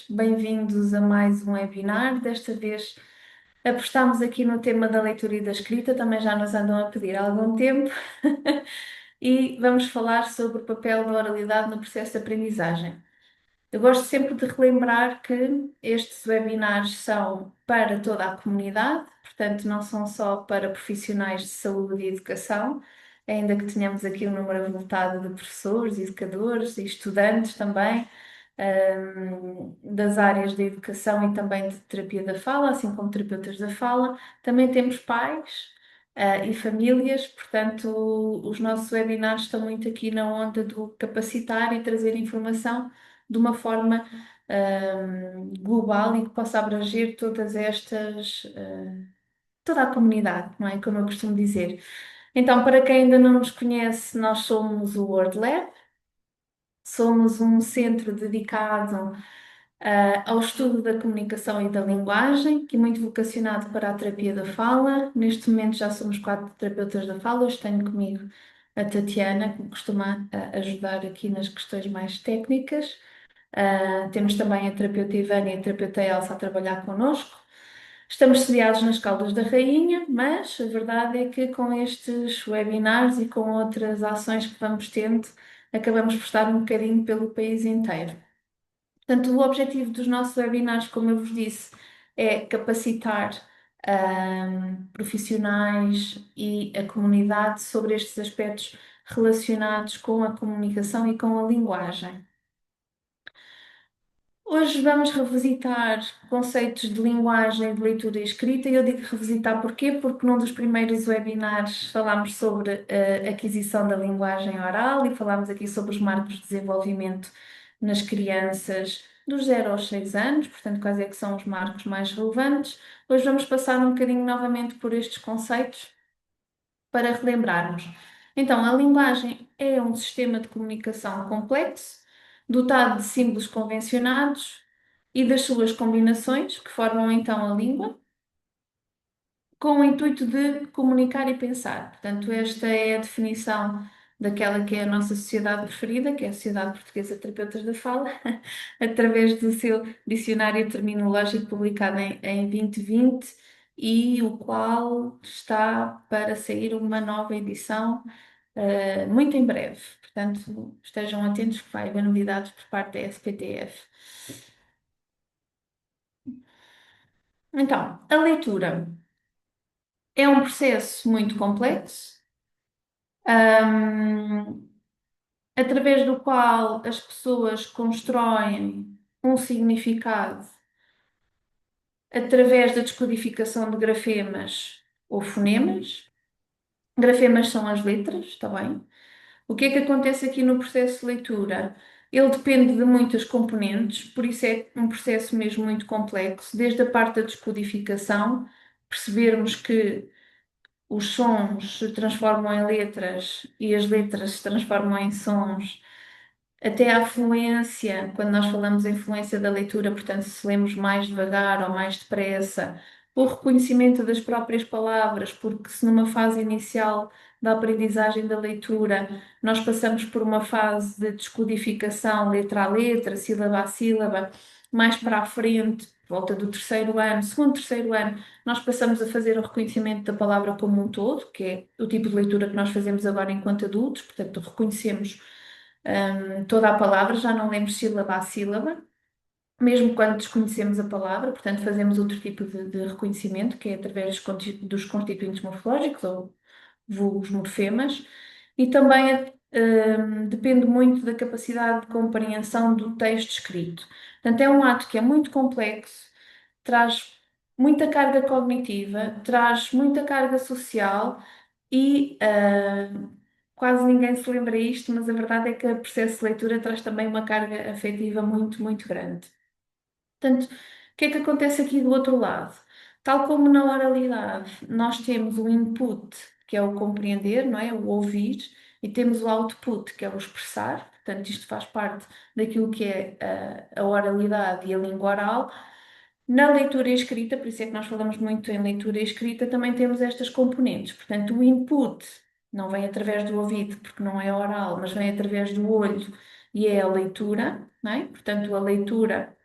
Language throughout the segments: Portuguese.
Bem-vindos a mais um webinar. Desta vez apostamos aqui no tema da leitura e da escrita, também já nos andam a pedir há algum tempo, e vamos falar sobre o papel da oralidade no processo de aprendizagem. Eu gosto sempre de relembrar que estes webinars são para toda a comunidade, portanto, não são só para profissionais de saúde e educação, ainda que tenhamos aqui um número avultado de professores, educadores e estudantes também, das áreas da educação e também de terapia da fala, assim como terapeutas da fala. Também temos pais, e famílias, portanto, os nossos webinars estão muito aqui na onda do capacitar e trazer informação de uma forma global e que possa abranger todas estas, toda a comunidade, não é? Como eu costumo dizer. Então, para quem ainda não nos conhece, nós somos o WordLab, somos um centro dedicado ao estudo da comunicação e da linguagem, que é muito vocacionado para a terapia da fala. Neste momento já somos 4 terapeutas da fala. Hoje tenho comigo a Tatiana, que me costuma ajudar aqui nas questões mais técnicas. Temos também a terapeuta Ivana e a terapeuta Elsa a trabalhar connosco. Estamos sediados nas Caldas da Rainha, mas a verdade é que com estes webinars e com outras ações que vamos tendo, acabamos por estar um bocadinho pelo país inteiro. Portanto, o objetivo dos nossos webinars, como eu vos disse, é capacitar profissionais e a comunidade sobre estes aspectos relacionados com a comunicação e com a linguagem. Hoje vamos revisitar conceitos de linguagem, de leitura e escrita, e eu digo revisitar porquê? Porque num dos primeiros webinars falámos sobre a aquisição da linguagem oral e falámos aqui sobre os marcos de desenvolvimento nas crianças dos 0 aos 6 anos, portanto, quais é que são os marcos mais relevantes. Hoje vamos passar um bocadinho novamente por estes conceitos para relembrarmos. Então, a linguagem é um sistema de comunicação complexo, dotado de símbolos convencionados e das suas combinações, que formam então a língua, com o intuito de comunicar e pensar. Portanto, esta é a definição daquela que é a nossa sociedade preferida, que é a Sociedade Portuguesa de Terapeutas da Fala, através do seu dicionário terminológico publicado em 2020 e o qual está para sair uma nova edição muito em breve. Portanto, estejam atentos que vai haver novidades por parte da SPTF. Então, a leitura é um processo muito complexo, ahm, através do qual as pessoas constroem um significado através da descodificação de grafemas ou fonemas. Grafemas são as letras, está bem? O que é que acontece aqui no processo de leitura? Ele depende de muitas componentes, por isso é um processo mesmo muito complexo, desde a parte da descodificação, percebermos que os sons se transformam em letras e as letras se transformam em sons, até à fluência, quando nós falamos em fluência da leitura, portanto, se lemos mais devagar ou mais depressa, o reconhecimento das próprias palavras, porque se numa fase inicial da aprendizagem da leitura nós passamos por uma fase de descodificação, letra a letra, sílaba a sílaba, mais para a frente, volta do terceiro ano, segundo, terceiro ano, nós passamos a fazer o reconhecimento da palavra como um todo, que é o tipo de leitura que nós fazemos agora enquanto adultos, portanto, reconhecemos toda a palavra, já não lemos sílaba a sílaba, mesmo quando desconhecemos a palavra, portanto, fazemos outro tipo de reconhecimento, que é através dos constituintes morfológicos, ou vulgos morfemas, e também depende muito da capacidade de compreensão do texto escrito. Portanto, é um ato que é muito complexo, traz muita carga cognitiva, traz muita carga social e quase ninguém se lembra isto, mas a verdade é que o processo de leitura traz também uma carga afetiva muito, muito grande. Portanto, o que é que acontece aqui do outro lado? Tal como na oralidade, nós temos o input, que é o compreender, não é? O ouvir, e temos o output, que é o expressar. Portanto, isto faz parte daquilo que é a oralidade e a língua oral. Na leitura e escrita, por isso é que nós falamos muito em leitura e escrita, também temos estas componentes. Portanto, o input não vem através do ouvido, porque não é oral, mas vem através do olho e é a leitura, não é? Portanto, a leitura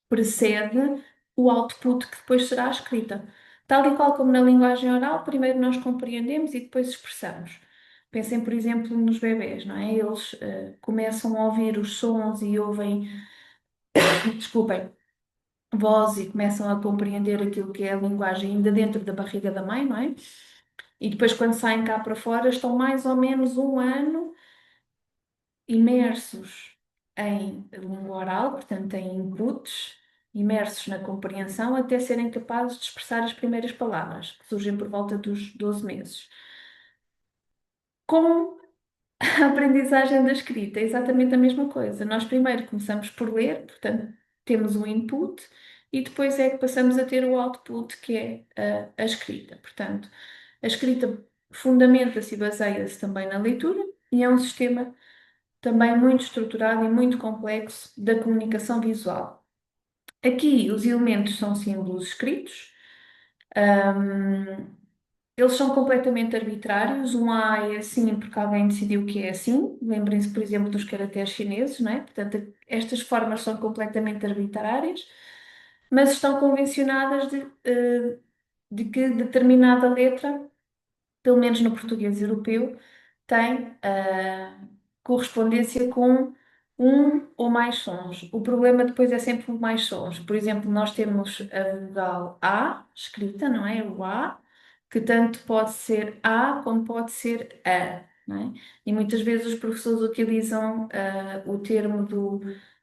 precede o output que depois será a escrita. Tal e qual como na linguagem oral, primeiro nós compreendemos e depois expressamos. Pensem, por exemplo, nos bebés, não é? Eles começam a ouvir os sons e ouvem, desculpem, voz e começam a compreender aquilo que é a linguagem ainda dentro da barriga da mãe, não é? E depois, quando saem cá para fora, estão mais ou menos um ano imersos em língua oral, portanto, em inputs, imersos na compreensão, até serem capazes de expressar as primeiras palavras, que surgem por volta dos 12 meses. Com a aprendizagem da escrita é exatamente a mesma coisa. Nós primeiro começamos por ler, portanto, temos um input, e depois é que passamos a ter o output, que é a escrita. Portanto, a escrita fundamenta-se e baseia-se também na leitura, e é um sistema também muito estruturado e muito complexo da comunicação visual. Aqui os elementos são símbolos escritos, hum, eles são completamente arbitrários. Um A é assim porque alguém decidiu que é assim. Lembrem-se, por exemplo, dos caracteres chineses, não é? Portanto, estas formas são completamente arbitrárias, mas estão convencionadas de que determinada letra, pelo menos no português europeu, tem correspondência com um ou mais sons. O problema depois é sempre o mais sons. Por exemplo, nós temos a vogal A escrita, não é? O A, que tanto pode ser A como pode ser A, não é? E muitas vezes os professores utilizam o termo do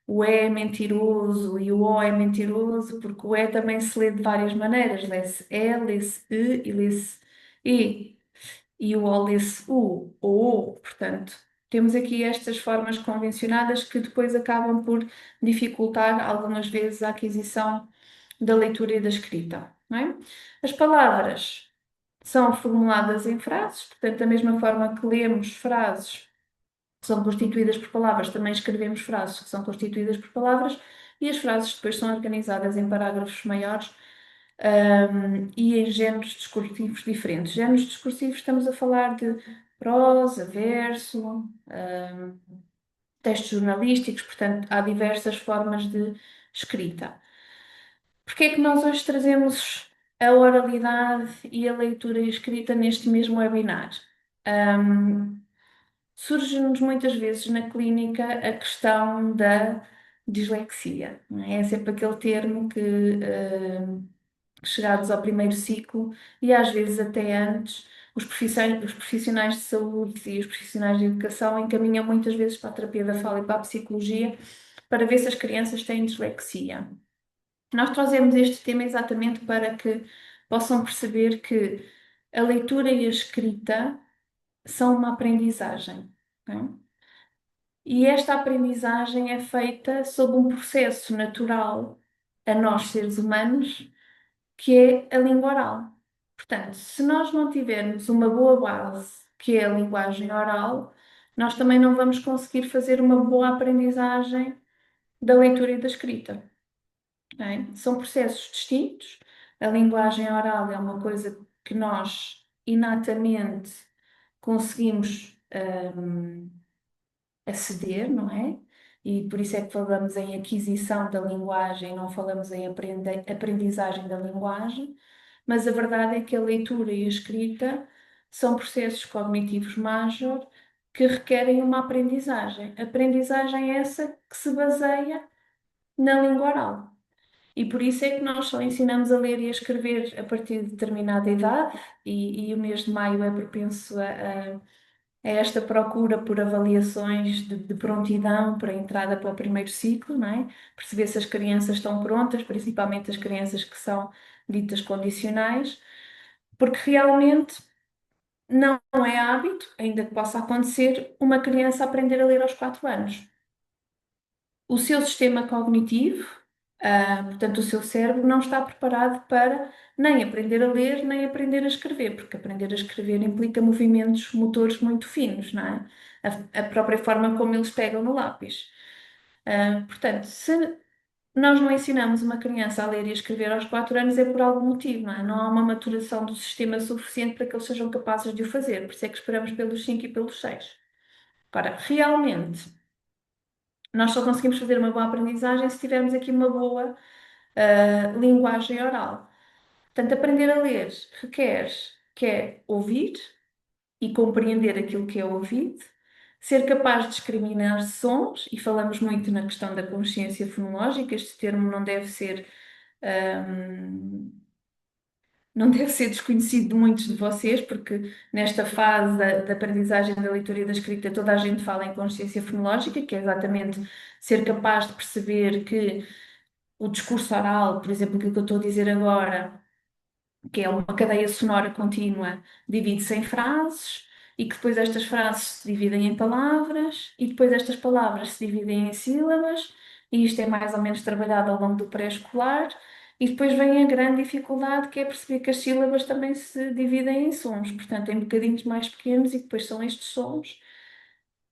o E é mentiroso e o O é mentiroso, porque o E também se lê de várias maneiras. Lê-se E, lê-se E e lê-se E e o ólisse U ou O. Portanto, temos aqui estas formas convencionadas que depois acabam por dificultar algumas vezes a aquisição da leitura e da escrita, não é? As palavras são formuladas em frases, portanto, da mesma forma que lemos frases que são constituídas por palavras, também escrevemos frases que são constituídas por palavras e as frases depois são organizadas em parágrafos maiores e em géneros discursivos diferentes. Géneros discursivos estamos a falar de prosa, verso, textos jornalísticos, portanto, há diversas formas de escrita. Porque é que nós hoje trazemos a oralidade e a leitura e a escrita neste mesmo webinar? Um, Surge-nos muitas vezes na clínica a questão da dislexia, não é? É sempre aquele termo que chegados ao primeiro ciclo e às vezes até antes, os profissionais de saúde e os profissionais de educação encaminham muitas vezes para a terapia da fala e para a psicologia para ver se as crianças têm dislexia. Nós trazemos este tema exatamente para que possam perceber que a leitura e a escrita são uma aprendizagem, não é? E esta aprendizagem é feita sob um processo natural a nós, seres humanos, que é a língua oral. Portanto, se nós não tivermos uma boa base, que é a linguagem oral, nós também não vamos conseguir fazer uma boa aprendizagem da leitura e da escrita, não é? São processos distintos. A linguagem oral é uma coisa que nós inatamente conseguimos aceder, não é? E por isso é que falamos em aquisição da linguagem, não falamos em aprendizagem da linguagem, mas a verdade é que a leitura e a escrita são processos cognitivos major que requerem uma aprendizagem. Aprendizagem essa que se baseia na língua oral. E por isso é que nós só ensinamos a ler e a escrever a partir de determinada idade, e o mês de maio é propenso a esta procura por avaliações de prontidão para a entrada para o primeiro ciclo, não é? Perceber se as crianças estão prontas, principalmente as crianças que são ditas condicionais, porque realmente não é hábito, ainda que possa acontecer, uma criança aprender a ler aos 4 anos. O seu sistema cognitivo, portanto, o seu cérebro não está preparado para nem aprender a ler, nem aprender a escrever, porque aprender a escrever implica movimentos motores muito finos, não é? A própria forma como eles pegam no lápis. Portanto, se nós não ensinamos uma criança a ler e a escrever aos 4 anos, é por algum motivo, não é? Não há uma maturação do sistema suficiente para que eles sejam capazes de o fazer, por isso é que esperamos pelos 5 e pelos 6. Agora, realmente. Nós só conseguimos fazer uma boa aprendizagem se tivermos aqui uma boa linguagem oral. Portanto, aprender a ler requer que é ouvir e compreender aquilo que é ouvido, ser capaz de discriminar sons, e falamos muito na questão da consciência fonológica, este termo hum, não deve ser desconhecido de muitos de vocês, porque nesta fase da aprendizagem da leitura e da escrita toda a gente fala em consciência fonológica, que é exatamente ser capaz de perceber que o discurso oral, por exemplo, aquilo que eu estou a dizer agora, que é uma cadeia sonora contínua, divide-se em frases e que depois estas frases se dividem em palavras e depois estas palavras se dividem em sílabas e isto é mais ou menos trabalhado ao longo do pré-escolar e depois vem a grande dificuldade que é perceber que as sílabas também se dividem em sons, portanto em bocadinhos mais pequenos e depois são estes sons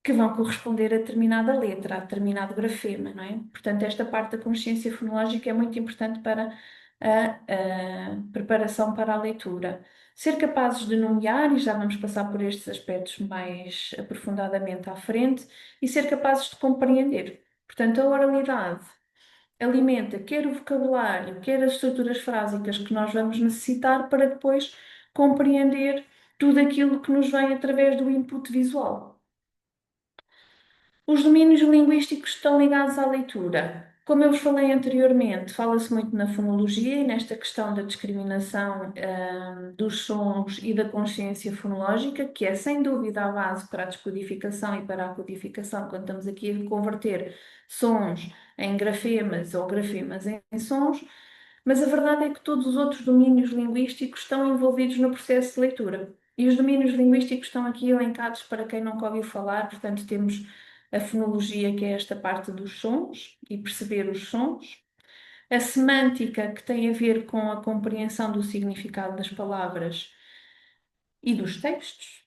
que vão corresponder a determinada letra, a determinado grafema, não é? Portanto, esta parte da consciência fonológica é muito importante para a preparação para a leitura. Ser capazes de nomear, e já vamos passar por estes aspectos mais aprofundadamente à frente, e ser capazes de compreender. Portanto, a oralidade alimenta quer o vocabulário, quer as estruturas frásicas que nós vamos necessitar para depois compreender tudo aquilo que nos vem através do input visual. Os domínios linguísticos estão ligados à leitura. Como eu vos falei anteriormente, fala-se muito na fonologia e nesta questão da discriminação, dos sons e da consciência fonológica, que é sem dúvida a base para a descodificação e para a codificação, quando estamos aqui a converter sons em grafemas ou grafemas em sons, mas a verdade é que todos os outros domínios linguísticos estão envolvidos no processo de leitura. E os domínios linguísticos estão aqui elencados para quem nunca ouviu falar, portanto, temos a fonologia, que é esta parte dos sons e perceber os sons, a semântica, que tem a ver com a compreensão do significado das palavras e dos textos.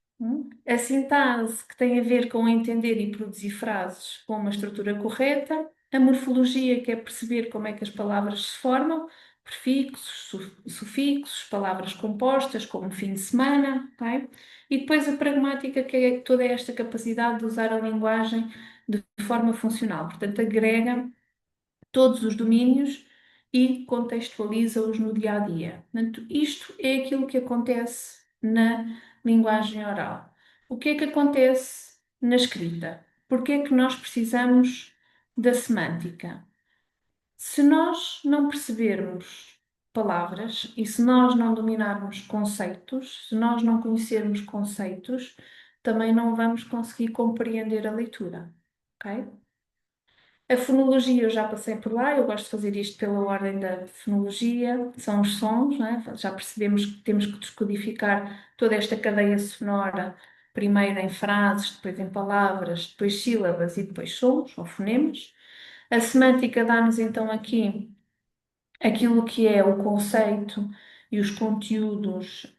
A sintase, que tem a ver com entender e produzir frases com uma estrutura correta. A morfologia, que é perceber como é que as palavras se formam, prefixos, sufixos, palavras compostas, como fim de semana, ok? E depois a pragmática, que é toda esta capacidade de usar a linguagem de forma funcional. Portanto, agrega todos os domínios e contextualiza-os no dia a dia. Portanto, isto é aquilo que acontece na linguagem oral. O que é que acontece na escrita? Porque é que nós precisamos da semântica? Se nós não percebermos palavras e se nós não dominarmos conceitos, se nós não conhecermos conceitos, também não vamos conseguir compreender a leitura, ok? A fonologia eu já passei por lá, eu gosto de fazer isto pela ordem da fonologia, são os sons, não é? Já percebemos que temos que descodificar toda esta cadeia sonora, primeiro em frases, depois em palavras, depois sílabas e depois sons ou fonemas. A semântica dá-nos então aqui aquilo que é o conceito e os conteúdos,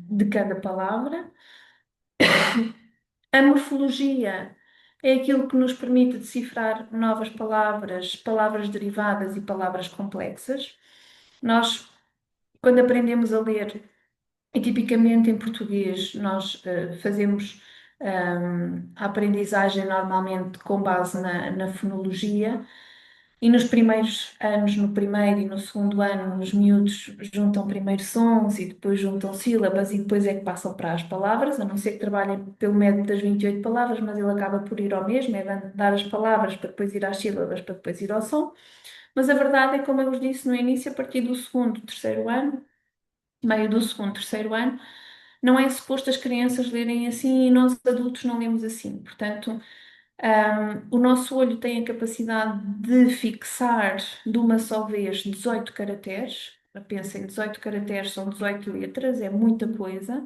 de cada palavra. A morfologia é aquilo que nos permite decifrar novas palavras, palavras derivadas e palavras complexas. Nós, quando aprendemos a ler, e tipicamente em português, nós fazemos a aprendizagem normalmente com base na fonologia. E nos primeiros anos, no primeiro e no segundo ano, os miúdos juntam primeiro sons e depois juntam sílabas e depois é que passam para as palavras, a não ser que trabalhem pelo método das 28 palavras, mas ele acaba por ir ao mesmo, é dar as palavras para depois ir às sílabas, para depois ir ao som. Mas a verdade é, como eu vos disse no início, a partir do segundo, terceiro ano, meio do segundo, terceiro ano, não é suposto as crianças lerem assim e nós adultos não lemos assim. Portanto, o nosso olho tem a capacidade de fixar de uma só vez 18 caracteres. Pensem, 18 caracteres são 18 letras, é muita coisa,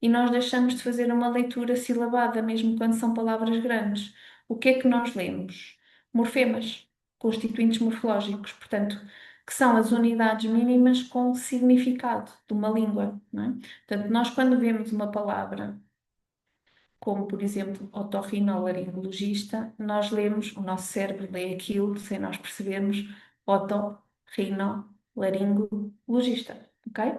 e nós deixamos de fazer uma leitura silabada, mesmo quando são palavras grandes. O que é que nós lemos? Morfemas, constituintes morfológicos, portanto, que são as unidades mínimas com significado de uma língua, não é? Portanto, nós quando vemos uma palavra como por exemplo otorrinolaringologista, nós lemos, o nosso cérebro lê aquilo sem nós percebermos otorrinolaringologista, ok?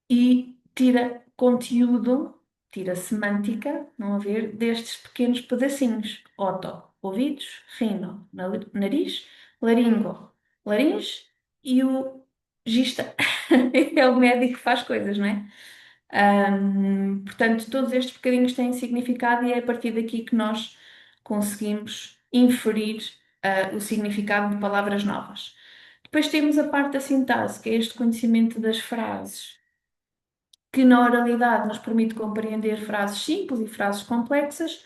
E tira conteúdo, tira semântica, não a ver, destes pequenos pedacinhos. Oto, ouvidos, rino, nariz, laringo, laringe e o gista é o médico que faz coisas, não é? Portanto, todos estes bocadinhos têm significado e é a partir daqui que nós conseguimos inferir, o significado de palavras novas. Depois temos a parte da sintaxe, que é este conhecimento das frases que na oralidade nos permite compreender frases simples e frases complexas,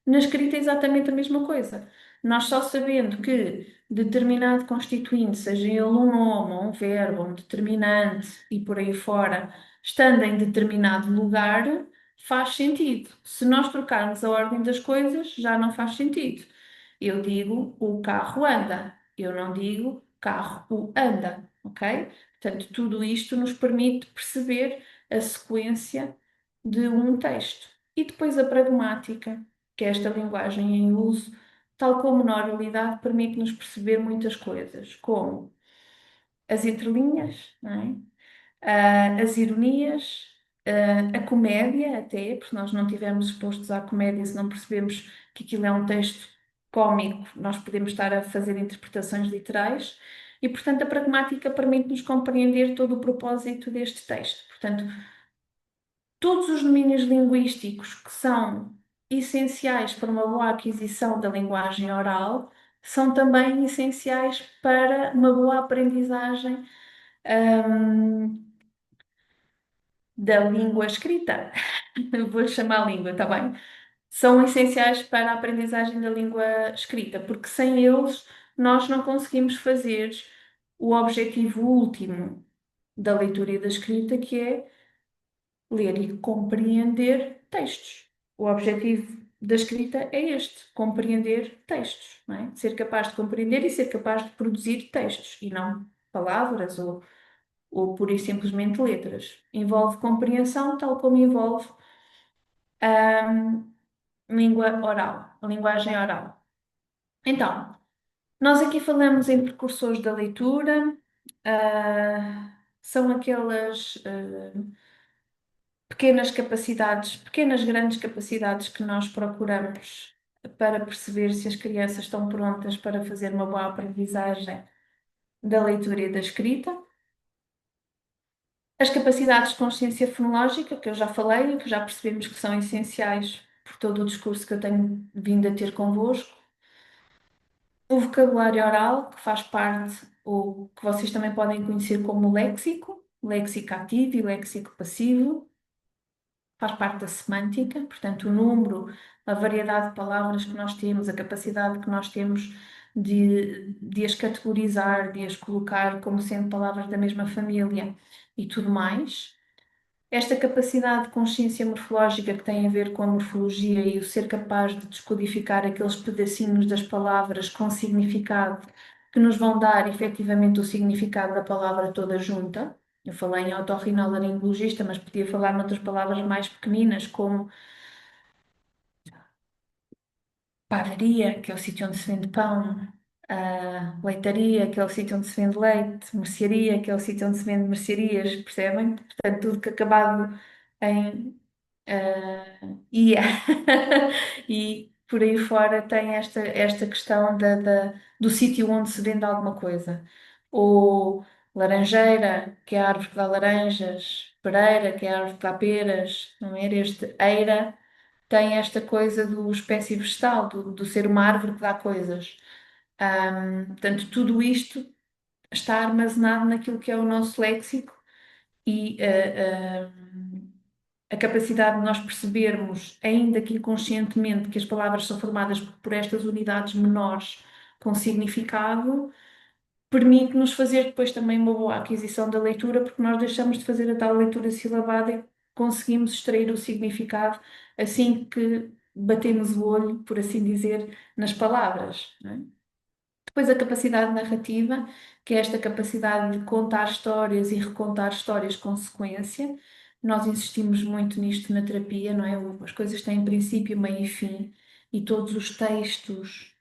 na escrita é exatamente a mesma coisa. Nós só sabendo que determinado constituinte, seja ele um nome, ou um verbo, ou um determinante e por aí fora, estando em determinado lugar, faz sentido. Se nós trocarmos a ordem das coisas, já não faz sentido. Eu digo o carro anda, eu não digo carro anda, ok? Portanto, tudo isto nos permite perceber a sequência de um texto. E depois a pragmática, que é esta linguagem em uso, tal como na oralidade, permite-nos perceber muitas coisas, como as entrelinhas, não é? As ironias, a comédia até, porque nós não estivermos expostos à comédia, se não percebemos que aquilo é um texto cómico, nós podemos estar a fazer interpretações literais. E, portanto, a pragmática permite-nos compreender todo o propósito deste texto. Portanto, todos os domínios linguísticos que são essenciais para uma boa aquisição da linguagem oral são também essenciais para uma boa aprendizagem, da língua escrita. Vou chamar língua, está bem? São essenciais para a aprendizagem da língua escrita, porque sem eles nós não conseguimos fazer o objetivo último da leitura e da escrita, que é ler e compreender textos. O objetivo da escrita é este: compreender textos, não é? Ser capaz de compreender e ser capaz de produzir textos, e não palavras ou pura e simplesmente letras. Envolve compreensão, tal como envolve língua oral, a linguagem oral. Então, nós aqui falamos em precursores da leitura, são aquelas pequenas capacidades, pequenas grandes capacidades que nós procuramos para perceber se as crianças estão prontas para fazer uma boa aprendizagem da leitura e da escrita. As capacidades de consciência fonológica, que eu já falei, que já percebemos que são essenciais por todo o discurso que eu tenho vindo a ter convosco. O vocabulário oral, que faz parte, ou que vocês também podem conhecer como léxico, léxico ativo e léxico passivo, faz parte da semântica, portanto, o número, a variedade de palavras que nós temos, a capacidade que nós temos de as categorizar, de as colocar como sendo palavras da mesma família e tudo mais. Esta capacidade de consciência morfológica que tem a ver com a morfologia e o ser capaz de descodificar aqueles pedacinhos das palavras com significado que nos vão dar efetivamente o significado da palavra toda junta. Eu falei em otorrinolaringologista, mas podia falar noutras palavras mais pequeninas, como padaria, que é o sítio onde se vende pão, leitaria, que é o sítio onde se vende leite, mercearia, que é o sítio onde se vende mercearias, percebem? Portanto, tudo que acabado em ia. E por aí fora tem esta questão do sítio onde se vende alguma coisa. Ou laranjeira, que é a árvore que dá laranjas, pereira, que é a árvore que dá peras, não é? Este eira tem esta coisa do espécie vegetal, do ser uma árvore que dá coisas. Portanto, tudo isto está armazenado naquilo que é o nosso léxico e a capacidade de nós percebermos, ainda que inconscientemente, que as palavras são formadas por estas unidades menores com significado, permite-nos fazer depois também uma boa aquisição da leitura, porque nós deixamos de fazer a tal leitura silabada e conseguimos extrair o significado assim que batemos o olho, por assim dizer, nas palavras, não é? Depois a capacidade narrativa, que é esta capacidade de contar histórias e recontar histórias com sequência. Nós insistimos muito nisto na terapia, não é? As coisas têm princípio, meio e fim, e todos os textos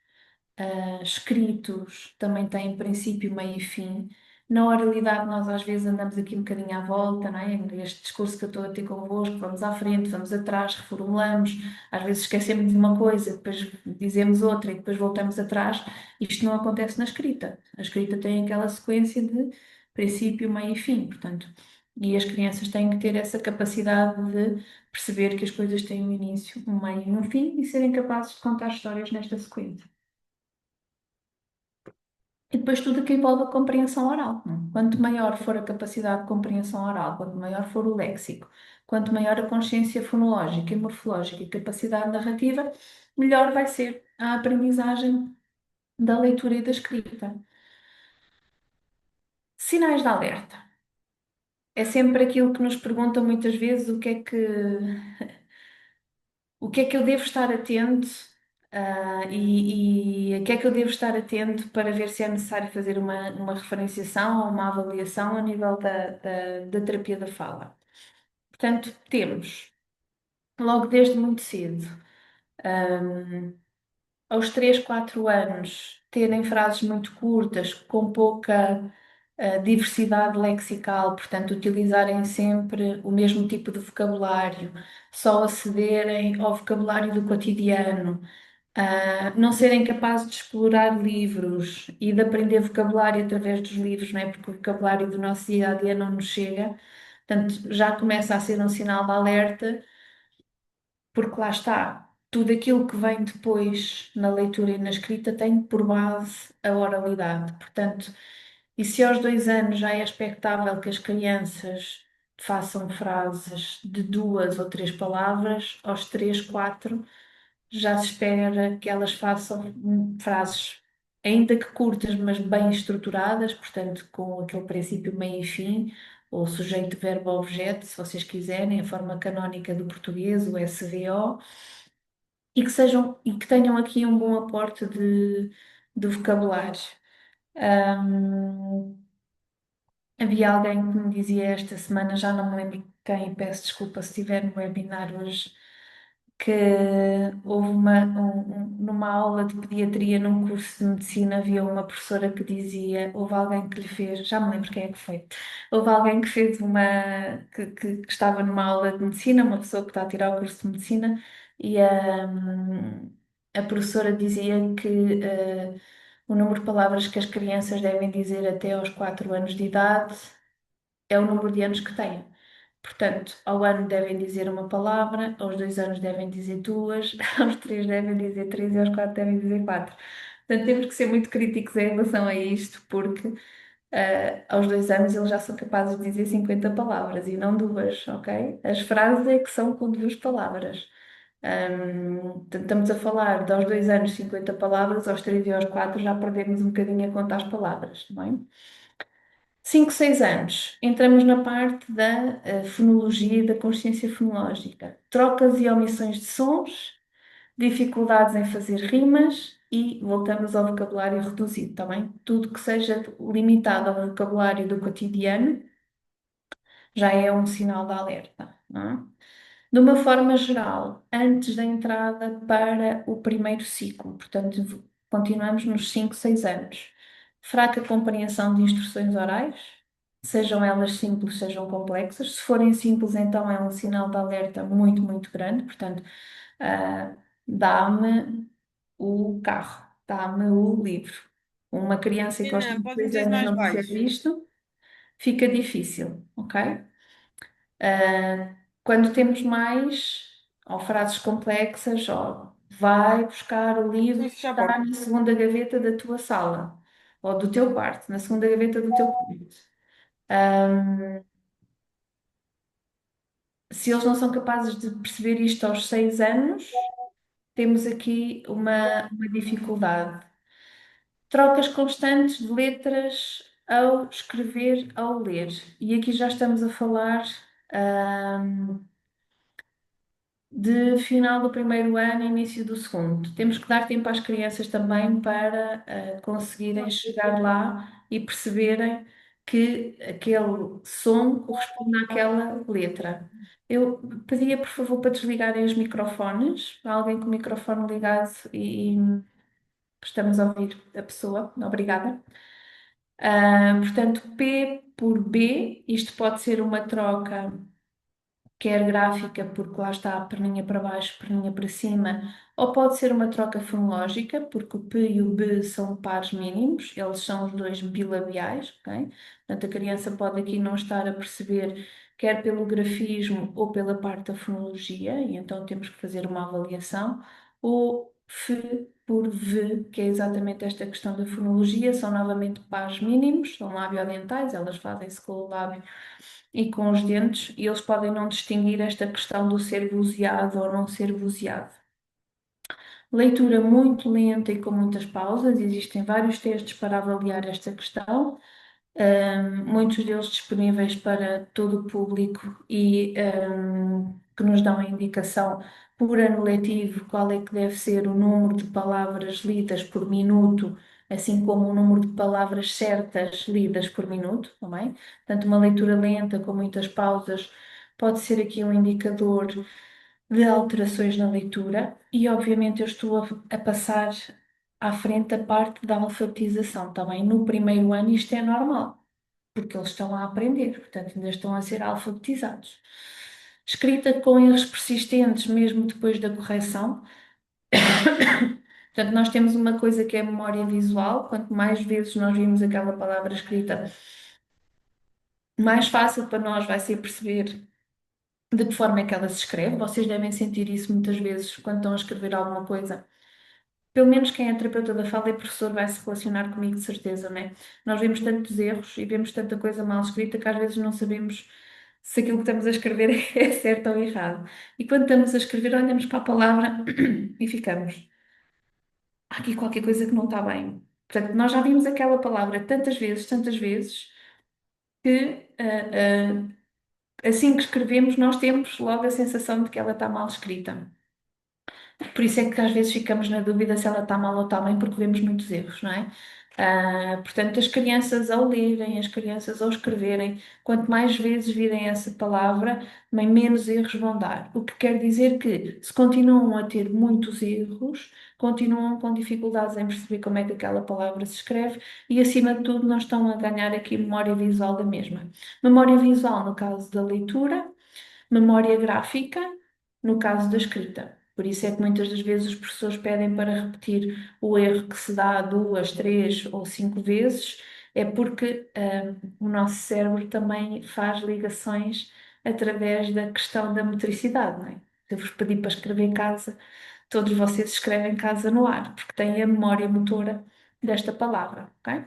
escritos também têm princípio, meio e fim. Na oralidade, nós às vezes andamos aqui um bocadinho à volta, não é? Este discurso que eu estou a ter convosco, vamos à frente, vamos atrás, reformulamos, às vezes esquecemos de uma coisa, depois dizemos outra e depois voltamos atrás. Isto não acontece na escrita. A escrita tem aquela sequência de princípio, meio e fim, portanto. E as crianças têm que ter essa capacidade de perceber que as coisas têm um início, um meio e um fim e serem capazes de contar histórias nesta sequência. E depois tudo o que envolve a compreensão oral. Quanto maior for a capacidade de compreensão oral, quanto maior for o léxico, quanto maior a consciência fonológica e morfológica e capacidade narrativa, melhor vai ser a aprendizagem da leitura e da escrita. Sinais de alerta. É sempre aquilo que nos perguntam muitas vezes o que é que eu devo estar atento, e a que é que eu devo estar atento para ver se é necessário fazer uma referenciação ou uma avaliação a nível da terapia da fala. Portanto, temos, logo desde muito cedo, hum, aos 3 4 anos, terem frases muito curtas, com pouca diversidade lexical, portanto, utilizarem sempre o mesmo tipo de vocabulário, só acederem ao vocabulário do cotidiano, não serem capazes de explorar livros e de aprender vocabulário através dos livros, não é? Porque o vocabulário do nosso dia a dia não nos chega. Portanto, já começa a ser um sinal de alerta, porque lá está, tudo aquilo que vem depois na leitura e na escrita tem por base a oralidade. Portanto, e se aos 2 anos já é expectável que as crianças façam frases de 2 ou 3 palavras, aos 3 4 já se espera que elas façam frases, ainda que curtas, mas bem estruturadas, portanto, com aquele princípio meio e fim, ou sujeito, verbo, objeto, se vocês quiserem, a forma canónica do português, o SVO, e que tenham aqui um bom aporte de vocabulário. Ahm, Havia alguém que me dizia esta semana, já não me lembro quem, peço desculpa se estiver no webinar hoje, que houve numa aula de pediatria num curso de medicina, havia uma professora que dizia, houve alguém que lhe fez, já me lembro quem é que foi, houve alguém que fez que estava numa aula de medicina, uma pessoa que está a tirar o curso de medicina, e a professora dizia que o número de palavras que as crianças devem dizer até aos 4 anos de idade é o número de anos que têm. Portanto, ao ano devem dizer uma palavra, aos 2 anos devem dizer duas, aos 3 devem dizer três e aos 4 devem dizer quatro. Portanto, temos que ser muito críticos em relação a isto, porque aos 2 anos eles já são capazes de dizer 50 palavras e não duas, ok? As frases é que são com 2 palavras. Portanto, estamos a falar de aos 2 anos 50 palavras, aos 3 e aos 4 já perdemos um bocadinho a contar as palavras, não é? 5 6 anos, entramos na parte da fonologia e da consciência fonológica. Trocas e omissões de sons, dificuldades em fazer rimas e voltamos ao vocabulário reduzido, está bem? Tudo que seja limitado ao vocabulário do cotidiano já é um sinal de alerta, não é? De uma forma geral, antes da entrada para o primeiro ciclo, portanto, continuamos nos 5 6 anos. Fraca compreensão de instruções orais, sejam elas simples, sejam complexas. Se forem simples, então é um sinal de alerta muito, muito grande. Portanto, ah, dá-me o carro, dá-me o livro. Uma criança que aos Ana, 5 pode 6 dizer anos mais não baixo. percebe isto, fica difícil, ok? Quando temos mais, ou frases complexas, ou vai buscar o Fui livro que fechar a está porta. na segunda gaveta da tua sala, ou do teu quarto, na segunda gaveta do teu quarto. Ahm, Se eles não são capazes de perceber isto aos 6 anos, temos aqui uma dificuldade. Trocas constantes de letras ao escrever, ao ler. E aqui já estamos a falar de final do primeiro ano e início do segundo. Temos que dar tempo às crianças também para conseguirem chegar lá e perceberem que aquele som corresponde àquela letra. Eu pedia, por favor, para desligarem os microfones, alguém com o microfone ligado e estamos a ouvir a pessoa. Obrigada. Portanto, P por B, isto pode ser uma troca quer gráfica, porque lá está a perninha para baixo, perninha para cima, ou pode ser uma troca fonológica, porque o P e o B são pares mínimos, eles são os dois bilabiais, ok? Portanto, a criança pode aqui não estar a perceber, quer pelo grafismo ou pela parte da fonologia, e então temos que fazer uma avaliação, ou F por V, que é exatamente esta questão da fonologia, são novamente pares mínimos, são labiodentais, elas fazem-se com o lábio e com os dentes, e eles podem não distinguir esta questão do ser vozeado ou não ser vozeado. Leitura muito lenta e com muitas pausas, existem vários testes para avaliar esta questão, muitos deles disponíveis para todo o público e que nos dão a indicação por ano letivo qual é que deve ser o número de palavras lidas por minuto, assim como o número de palavras certas lidas por minuto, também. Portanto, uma leitura lenta com muitas pausas pode ser aqui um indicador de alterações na leitura e, obviamente, eu estou a passar à frente a parte da alfabetização, também. No primeiro ano isto é normal porque eles estão a aprender, portanto, ainda estão a ser alfabetizados. Escrita com erros persistentes, mesmo depois da correção. Portanto, nós temos uma coisa que é a memória visual. Quanto mais vezes nós vimos aquela palavra escrita, mais fácil para nós vai ser perceber de que forma é que ela se escreve. Vocês devem sentir isso muitas vezes quando estão a escrever alguma coisa. Pelo menos quem é terapeuta da fala e professor vai se relacionar comigo de certeza, não é? Nós vemos tantos erros e vemos tanta coisa mal escrita que às vezes não sabemos se aquilo que estamos a escrever é certo ou errado. E quando estamos a escrever, olhamos para a palavra e ficamos. Há aqui qualquer coisa que não está bem. Portanto, nós já vimos aquela palavra tantas vezes, que assim que escrevemos, nós temos logo a sensação de que ela está mal escrita. Por isso é que às vezes ficamos na dúvida se ela está mal ou está bem, porque vemos muitos erros, não é? Portanto, as crianças ao lerem, as crianças ao escreverem, quanto mais vezes virem essa palavra, também menos erros vão dar. O que quer dizer que, se continuam a ter muitos erros, continuam com dificuldades em perceber como é que aquela palavra se escreve e, acima de tudo, não estão a ganhar aqui memória visual da mesma. Memória visual, no caso da leitura, memória gráfica, no caso da escrita. Por isso é que muitas das vezes os professores pedem para repetir o erro que se dá duas, três ou cinco vezes, é porque o nosso cérebro também faz ligações através da questão da motricidade, não é? Se eu vos pedir para escrever casa, todos vocês escrevem casa no ar, porque têm a memória motora desta palavra, ok?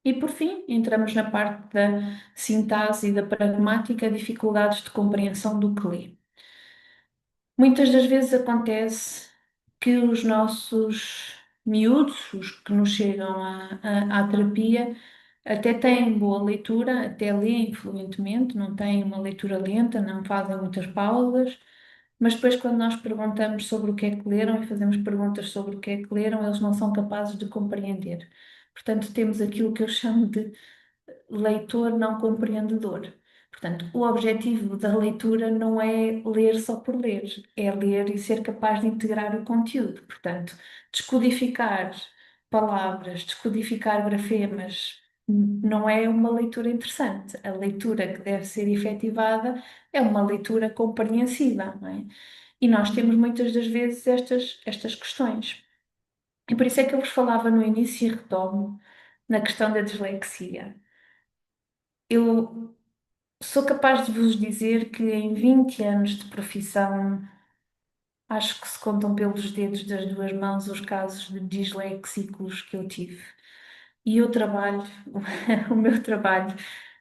E por fim, entramos na parte da sintase e da pragmática, dificuldades de compreensão do que lê. Muitas das vezes acontece que os nossos miúdos, os que nos chegam à terapia, até têm boa leitura, até leem fluentemente, não têm uma leitura lenta, não fazem muitas pausas, mas depois, quando nós perguntamos sobre o que é que leram e fazemos perguntas sobre o que é que leram, eles não são capazes de compreender. Portanto, temos aquilo que eu chamo de leitor não compreendedor. Portanto, o objetivo da leitura não é ler só por ler, é ler e ser capaz de integrar o conteúdo. Portanto, descodificar palavras, descodificar grafemas, não é uma leitura interessante. A leitura que deve ser efetivada é uma leitura compreensiva, não é? E nós temos muitas das vezes estas questões. E por isso é que eu vos falava no início e retomo na questão da dislexia. Eu sou capaz de vos dizer que em 20 anos de profissão, acho que se contam pelos dedos das duas mãos os casos de disléxicos que eu tive. E eu trabalho, o meu trabalho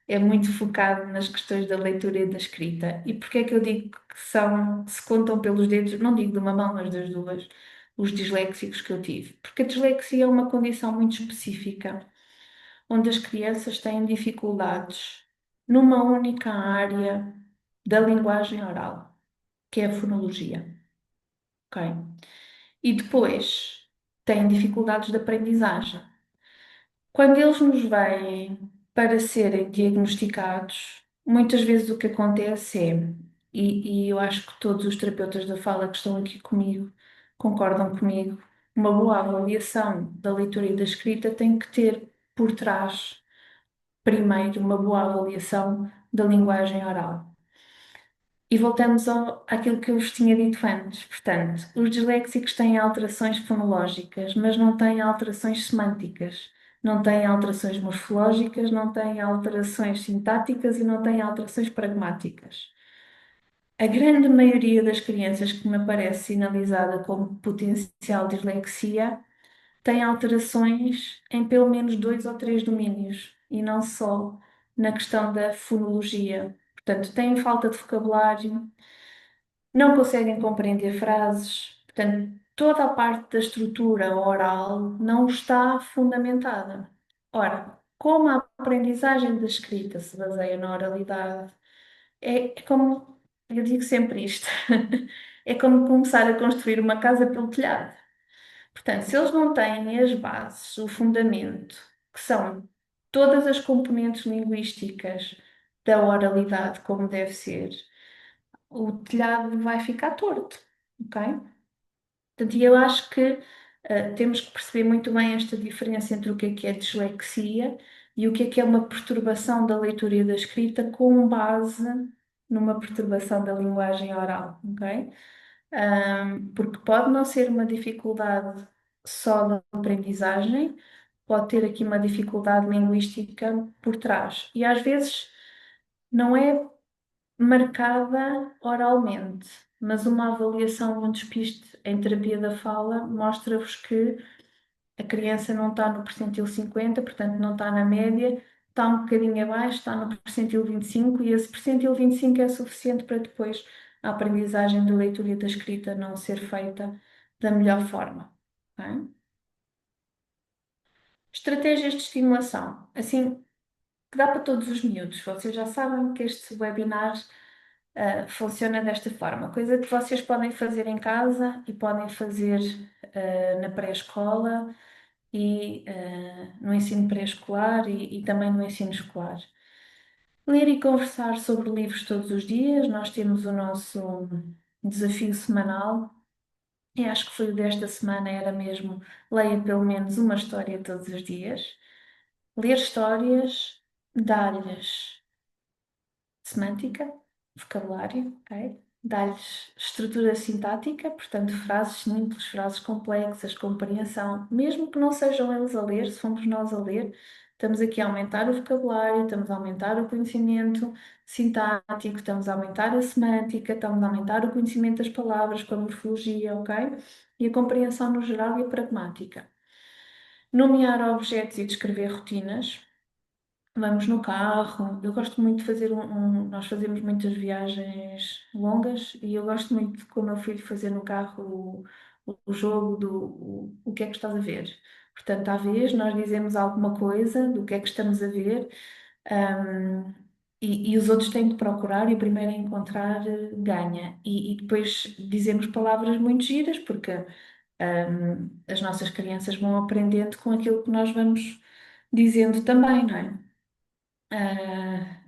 é muito focado nas questões da leitura e da escrita. E porquê é que eu digo que se contam pelos dedos, não digo de uma mão, mas das duas, os disléxicos que eu tive? Porque a dislexia é uma condição muito específica onde as crianças têm dificuldades numa única área da linguagem oral, que é a fonologia, ok? E depois têm dificuldades de aprendizagem. Quando eles nos vêm para serem diagnosticados, muitas vezes o que acontece é, e eu acho que todos os terapeutas da fala que estão aqui comigo concordam comigo, uma boa avaliação da leitura e da escrita tem que ter por trás, primeiro, uma boa avaliação da linguagem oral. E voltamos àquilo que eu vos tinha dito antes. Portanto, os disléxicos têm alterações fonológicas, mas não têm alterações semânticas, não têm alterações morfológicas, não têm alterações sintáticas e não têm alterações pragmáticas. A grande maioria das crianças que me aparece sinalizada como potencial dislexia tem alterações em pelo menos dois ou três domínios e não só na questão da fonologia. Portanto, têm falta de vocabulário, não conseguem compreender frases, portanto, toda a parte da estrutura oral não está fundamentada. Ora, como a aprendizagem da escrita se baseia na oralidade, é como, eu digo sempre isto, é como começar a construir uma casa pelo telhado. Portanto, se eles não têm as bases, o fundamento, que são todas as componentes linguísticas da oralidade como deve ser, o telhado vai ficar torto, ok? Portanto, e eu acho que temos que perceber muito bem esta diferença entre o que é dislexia e o que é uma perturbação da leitura e da escrita com base numa perturbação da linguagem oral, ok? Porque pode não ser uma dificuldade só da aprendizagem, pode ter aqui uma dificuldade linguística por trás. E às vezes não é marcada oralmente, mas uma avaliação, um despiste em terapia da fala mostra-vos que a criança não está no percentil 50, portanto não está na média, está um bocadinho abaixo, está no percentil 25 e esse percentil 25 é suficiente para depois a aprendizagem da leitura e da escrita não ser feita da melhor forma. Ok? Estratégias de estimulação. Assim, que dá para todos os miúdos. Vocês já sabem que este webinar funciona desta forma. Coisa que vocês podem fazer em casa e podem fazer na pré-escola e no ensino pré-escolar e também no ensino escolar. Ler e conversar sobre livros todos os dias. Nós temos o nosso desafio semanal. E acho que foi o desta semana, era mesmo leia pelo menos uma história todos os dias. Ler histórias, dar-lhes semântica, vocabulário, ok? Dá-lhes estrutura sintática, portanto, frases simples, frases complexas, compreensão, mesmo que não sejam eles a ler, se formos nós a ler, estamos aqui a aumentar o vocabulário, estamos a aumentar o conhecimento sintático, estamos a aumentar a semântica, estamos a aumentar o conhecimento das palavras com a morfologia, ok? E a compreensão no geral e a pragmática. Nomear objetos e descrever rotinas. Vamos no carro. Eu gosto muito de fazer nós fazemos muitas viagens longas e eu gosto muito de, com o meu filho, fazer no carro o jogo do o que é que estás a ver. Portanto, à vez nós dizemos alguma coisa do que é que estamos a ver, e os outros têm que procurar e o primeiro a encontrar ganha. E depois dizemos palavras muito giras porque as nossas crianças vão aprendendo com aquilo que nós vamos dizendo também, não é?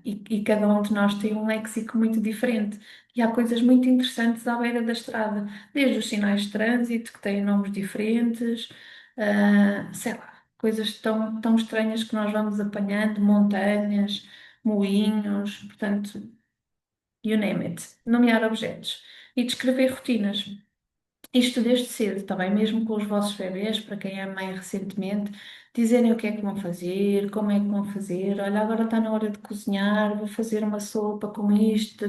E cada um de nós tem um léxico muito diferente. E há coisas muito interessantes à beira da estrada, desde os sinais de trânsito, que têm nomes diferentes, sei lá, coisas tão estranhas que nós vamos apanhando, montanhas, moinhos, portanto, you name it. Nomear objetos e descrever rotinas. Isto desde cedo, está bem? Mesmo com os vossos bebés, para quem é mãe recentemente, dizerem o que é que vão fazer, como é que vão fazer. Olha, agora está na hora de cozinhar, vou fazer uma sopa com isto,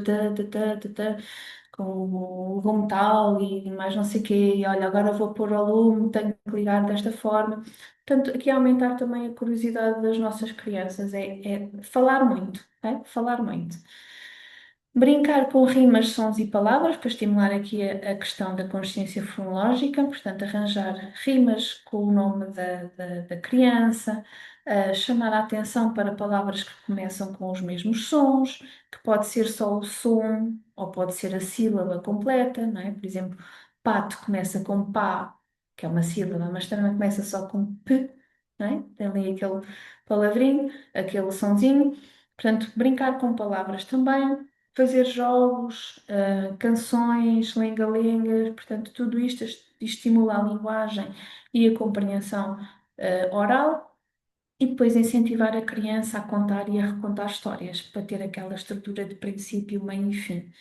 com o lume tal e mais não sei o quê. E olha, agora vou pôr ao lume, tenho que ligar desta forma. Portanto, aqui aumentar também a curiosidade das nossas crianças, é falar muito, é? Falar muito. Brincar com rimas, sons e palavras para estimular aqui a questão da consciência fonológica, portanto, arranjar rimas com o nome da criança, chamar a atenção para palavras que começam com os mesmos sons, que pode ser só o som ou pode ser a sílaba completa, não é? Por exemplo, pato começa com pá, que é uma sílaba, mas também começa só com p, não é? Tem ali aquele palavrinho, aquele sonzinho. Portanto, brincar com palavras também fazer jogos, canções, lenga-lengas, portanto, tudo isto estimula a linguagem e a compreensão oral. e depois incentivar a criança a contar e a recontar histórias, para ter aquela estrutura de princípio, meio e fim.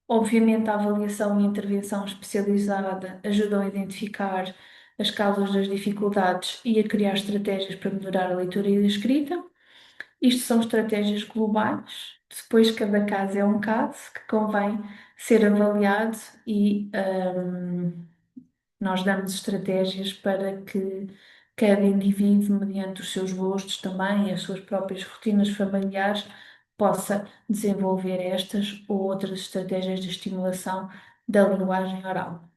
Obviamente, a avaliação e intervenção especializada ajudam a identificar as causas das dificuldades e a criar estratégias para melhorar a leitura e a escrita. Isto são estratégias globais, depois cada caso é um caso que convém ser avaliado e nós damos estratégias para que cada indivíduo, mediante os seus gostos também e as suas próprias rotinas familiares, possa desenvolver estas ou outras estratégias de estimulação da linguagem oral.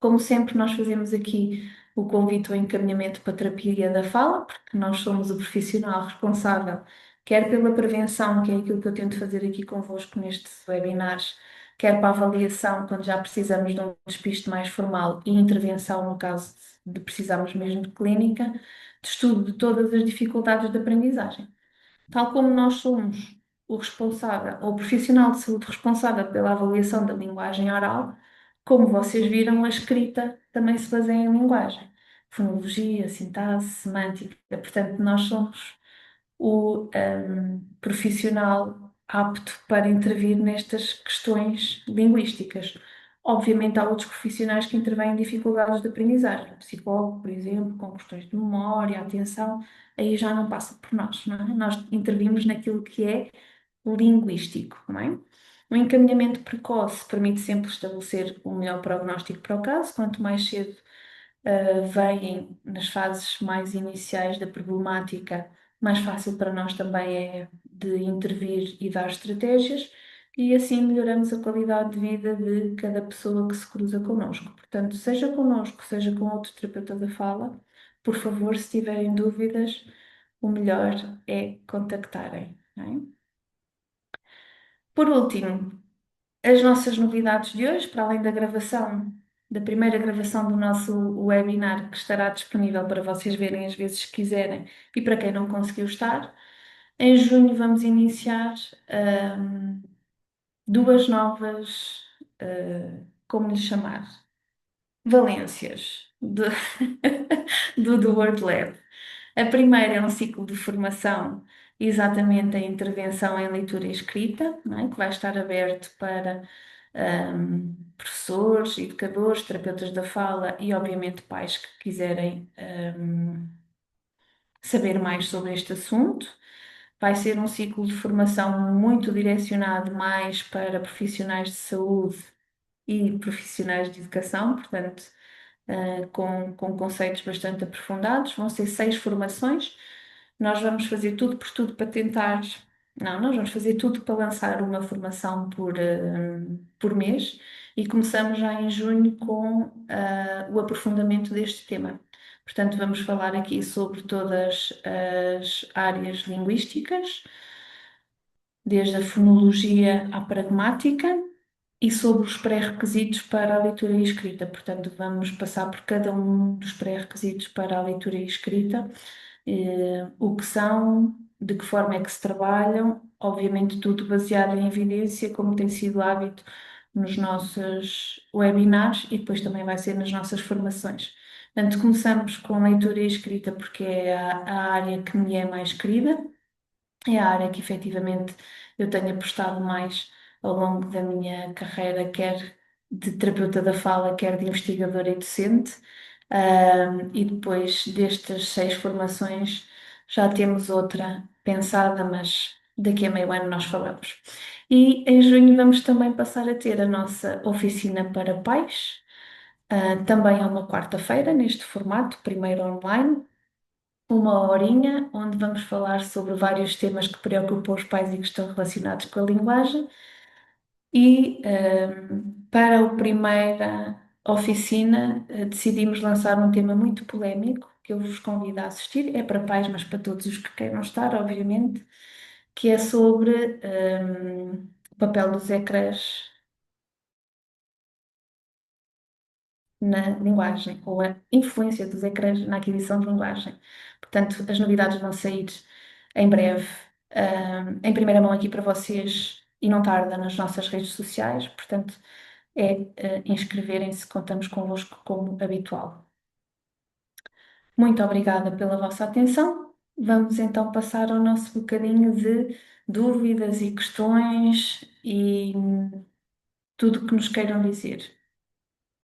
Como sempre, nós fazemos aqui o convite ao encaminhamento para a terapia da fala, porque nós somos o profissional responsável, quer pela prevenção, que é aquilo que eu tento fazer aqui convosco nestes webinars, quer para a avaliação, quando já precisamos de um despiste mais formal, e intervenção, no caso de precisarmos mesmo de clínica, de estudo de todas as dificuldades de aprendizagem. Tal como nós somos o responsável, ou o profissional de saúde responsável pela avaliação da linguagem oral, como vocês viram, a escrita também se baseia em linguagem, fonologia, sintaxe, semântica. Portanto, nós somos o profissional apto para intervir nestas questões linguísticas. Obviamente, há outros profissionais que intervêm em dificuldades de aprendizagem, psicólogo, por exemplo, com questões de memória, atenção, aí já não passa por nós, não é? Nós intervimos naquilo que é linguístico, não é? O encaminhamento precoce permite sempre estabelecer o melhor prognóstico para o caso, quanto mais cedo vêm nas fases mais iniciais da problemática, mais fácil para nós também é de intervir e dar estratégias, e assim melhoramos a qualidade de vida de cada pessoa que se cruza connosco. Portanto, seja connosco, seja com outro terapeuta da fala, por favor, se tiverem dúvidas, o melhor é contactarem, não é? Por último, as nossas novidades de hoje, para além da gravação, da primeira gravação do nosso webinar, que estará disponível para vocês verem as vezes que quiserem e para quem não conseguiu estar, em junho vamos iniciar ahm, duas novas, como lhe chamar? Valências do Word Lab. A primeira é um ciclo de formação, exatamente a intervenção em leitura e escrita, não é? Que vai estar aberto para professores, educadores, terapeutas da fala e, obviamente, pais que quiserem saber mais sobre este assunto. Vai ser um ciclo de formação muito direcionado mais para profissionais de saúde e profissionais de educação, portanto, com conceitos bastante aprofundados. Vão ser 6 formações. Nós vamos fazer tudo por tudo para tentar. Não, nós vamos fazer tudo para lançar uma formação por mês e começamos já em junho com o aprofundamento deste tema. Portanto, vamos falar aqui sobre todas as áreas linguísticas, desde a fonologia à pragmática e sobre os pré-requisitos para a leitura e escrita. Portanto, vamos passar por cada um dos pré-requisitos para a leitura e escrita, o que são, de que forma é que se trabalham, obviamente tudo baseado em evidência, como tem sido hábito nos nossos webinars e depois também vai ser nas nossas formações. Portanto, começamos com leitura e escrita porque é a área que me é mais querida. É a área que efetivamente eu tenho apostado mais ao longo da minha carreira, quer de terapeuta da fala, quer de investigadora e docente. E depois destas 6 formações já temos outra pensada, mas daqui a meio ano nós falamos. E em junho vamos também passar a ter a nossa oficina para pais. Também é uma quarta-feira, neste formato, primeiro online, uma horinha, onde vamos falar sobre vários temas que preocupam os pais e que estão relacionados com a linguagem. E para a primeira oficina, decidimos lançar um tema muito polémico, que eu vos convido a assistir. É para pais, mas para todos os que queiram estar, obviamente, que é sobre o papel dos ecrãs na linguagem, ou a influência dos ecrãs na aquisição de linguagem. Portanto, as novidades vão sair em breve, em primeira mão aqui para vocês e não tarda nas nossas redes sociais. Portanto, inscreverem-se, contamos convosco como habitual. Muito obrigada pela vossa atenção Vamos então passar ao nosso bocadinho de dúvidas e questões e tudo o que nos queiram dizer.